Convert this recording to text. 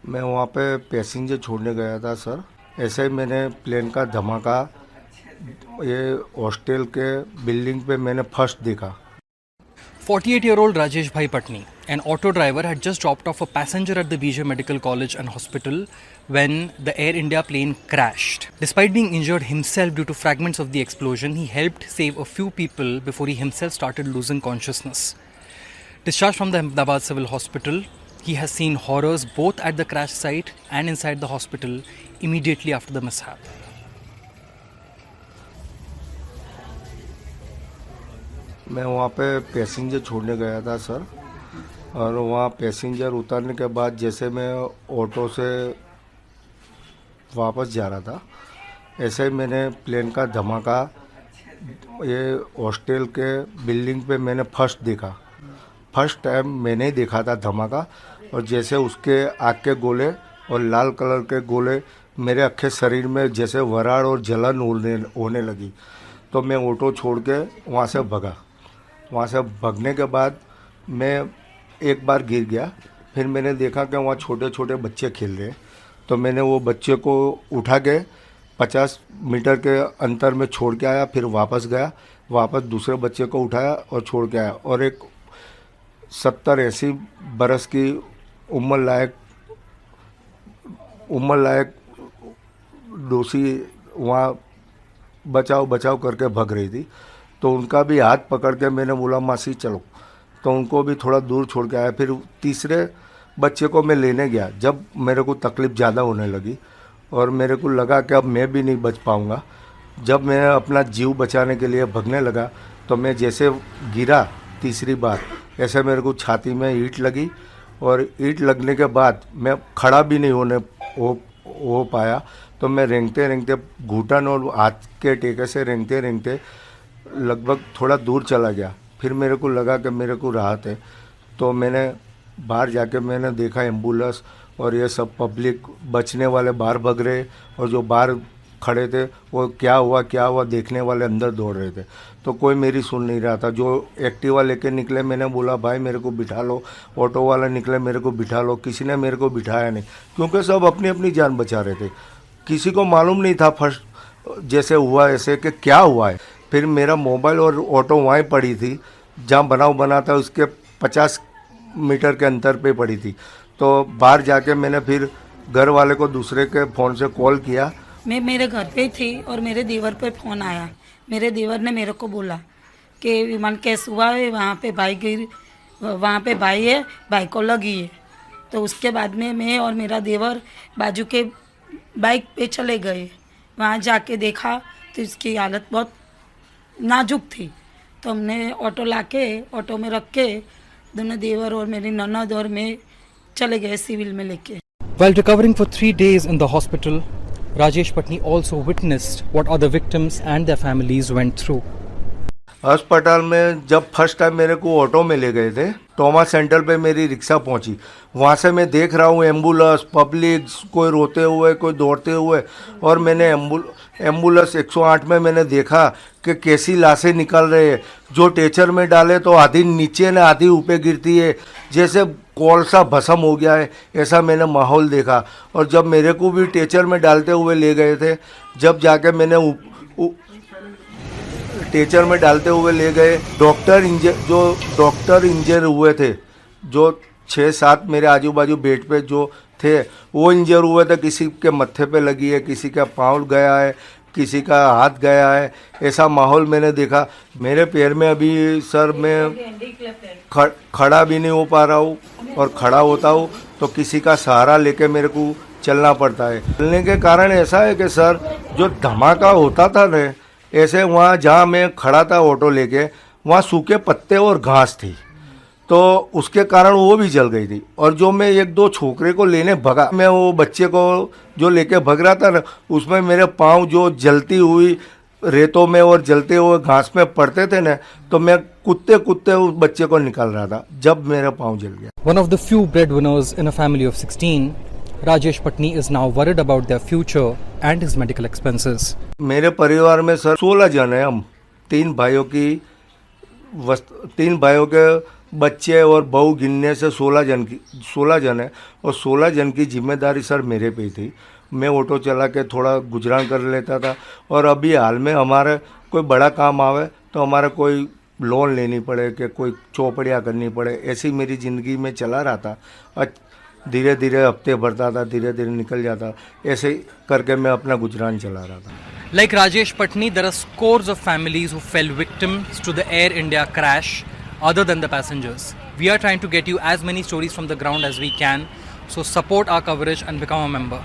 मैं वहाँ पे पैसेंजर छोड़ने गया था सर। ऐसे ही मैंने प्लेन का धमाका ये हॉस्टल के बिल्डिंग पे मैंने फर्स्ट देखा। 48-year-old Rajesh Bhai Patni, an auto driver, had just dropped off a passenger at the BJ Medical College and Hospital when the Air India plane crashed. Despite being injured himself due to fragments of the explosion, he helped save a few people before he himself started losing consciousness. Discharged from the Ahmedabad Civil Hospital, he has seen horrors both at the crash site and inside the hospital immediately after the mishap. मैं वहाँ पे passenger छोड़ने गया था sir, और वहाँ passenger उतरने के बाद जैसे मैं ऑटो से वापस जा रहा था, ऐसे ही मैंने प्लेन का धमाका ये हॉस्टल के बिल्डिंग पे मैंने फर्स्ट देखा। फर्स्ट टाइम मैंने ही देखा था धमाका, और जैसे उसके आग के गोले और लाल कलर के गोले मेरे अक्खे शरीर में जैसे वराड़ और जलन होने लगी, तो मैं ऑटो छोड़ के वहाँ से भगा। वहाँ से भगने के बाद मैं एक बार गिर गया। फिर मैंने देखा कि वहाँ छोटे छोटे बच्चे खेल रहे हैं, तो मैंने वो बच्चे को उठा के 50 मीटर के अंतर में छोड़ के आया। फिर वापस गया, वापस दूसरे बच्चे को उठाया और छोड़ के आया, और एक 70-80 बरस की उम्र लायक डोसी वहाँ बचाव बचाव करके भग रही थी। तो उनका भी हाथ पकड़ के मैंने बोला मासी चलो, तो उनको भी थोड़ा दूर छोड़ के आया। फिर तीसरे बच्चे को मैं लेने गया जब मेरे को तकलीफ़ ज़्यादा होने लगी और मेरे को लगा कि अब मैं भी नहीं बच पाऊँगा। जब मैं अपना जीव बचाने के लिए भगने लगा, तो मैं जैसे गिरा तीसरी बार, ऐसे मेरे को छाती में ईंट लगी, और ईंट लगने के बाद मैं खड़ा भी नहीं हो पाया। तो मैं रेंगते रेंगते घुटन और हाथ के टेके से रेंगते रेंगते लगभग थोड़ा दूर चला गया। फिर मेरे को लगा कि मेरे को राहत है, तो मैंने बाहर जाके मैंने देखा एम्बुलेंस और ये सब पब्लिक बचने वाले बाहर भग रहे, और जो बाहर खड़े थे वो क्या हुआ देखने वाले अंदर दौड़ रहे थे। तो कोई मेरी सुन नहीं रहा था। जो एक्टिवा लेके निकले, मैंने बोला भाई मेरे को बिठा लो। ऑटो वाला निकले, मेरे को बिठा लो। किसी ने मेरे को बिठाया नहीं, क्योंकि सब अपनी अपनी जान बचा रहे थे। किसी को मालूम नहीं था फर्स्ट जैसे हुआ ऐसे कि क्या हुआ है। फिर मेरा मोबाइल और ऑटो वहीं पड़ी थी जहाँ बनाव बना था, उसके 50 मीटर के अंतर पे पड़ी थी। तो बाहर जाके मैंने फिर घर वाले को दूसरे के फ़ोन से कॉल किया। मैं मेरे घर पे थी और मेरे देवर पे फ़ोन आया। मेरे देवर ने मेरे को बोला कि विमान केस हुआ है, वहाँ पे भाई है, भाई को लगी है। तो उसके बाद में मैं और मेरा देवर बाजू के बाइक पे चले गए। वहाँ जाके देखा तो इसकी हालत बहुत नाजुक थी। तो हमने ऑटो लाके ऑटो में रख के दोनों देवर और मेरी ननद और मैं चले गए सिविल में लेके। While recovering for 3 days in the hospital, Rajesh Patni also witnessed what other victims and their families went through. अस्पताल में जब फर्स्ट टाइम मेरे को ऑटो में ले गए थे, ट्रॉमा सेंटर पे मेरी रिक्शा पहुंची। वहाँ से मैं देख रहा हूँ एम्बुलेंस, पब्लिक, कोई रोते हुए, कोई दौड़ते हुए, और मैंने एम्बुलेंस 108 में मैंने देखा कि कैसी लाशें निकल रहे हैं। जो टेचर में डाले तो आधी नीचे ने आधी ऊपर गिरती है, जैसे कोलसा भस्म हो गया है, ऐसा मैंने माहौल देखा। और जब मेरे को भी टेचर में डालते हुए ले गए थे, जब जाके मैंने टेचर में डालते हुए ले गए, डॉक्टर इंजर हुए थे, जो 6-7 मेरे आजू बाजू बेड पे जो थे वो इंजर हुए थे। किसी के मत्थे पे लगी है, किसी का पाँव गया है, किसी का हाथ गया है। ऐसा माहौल मैंने देखा। मेरे पैर में अभी सर मैं खड़ा भी नहीं हो पा रहा हूँ, और खड़ा होता हूँ तो किसी का सहारा लेके मेरे को चलना पड़ता है। चलने के कारण ऐसा है कि सर जो धमाका होता था न, ऐसे वहाँ जहाँ मैं खड़ा था ऑटो लेके, वहाँ सूखे पत्ते और घास थी, तो उसके कारण वो भी जल गई थी। और जो मैं 1-2 छोकरे को लेने भगा, मैं वो बच्चे को जो लेके भग रहा था ना, उसमें मेरे पाँव जो जलती हुई रेतों में और जलते हुए घास में पड़ते थे ना, तो मैं कुत्ते उस बच्चे को निकाल रहा था जब मेरा पाँव जल गया। One of the few breadwinners in a family of 16, Rajesh Patni is now worried about their future and his medical expenses. मेरे परिवार में सर 16 जन हैं हम। 3 भाइयों के बच्चे और बहू गिनने से 16 जन है, और 16 जन की जिम्मेदारी सर मेरे पे ही थी। मैं ऑटो चला के थोड़ा गुजरान कर लेता था, और अभी हाल में हमारे कोई बड़ा काम आवे तो हमारा कोई लोन लेनी पड़े कि कोई चौपड़ियाँ करनी पड़े, ऐसी मेरी ज़िंदगी में चला रहा था। और धीरे धीरे हफ्ते भरता था, धीरे धीरे निकल जाता, ऐसे करके मैं अपना गुजरान चला रहा था। Like Rajesh Patni, there are scores of families who fell victims to the Air India crash other than the passengers. We are trying to get you as many stories from the ground as we can, so support our coverage and become a member.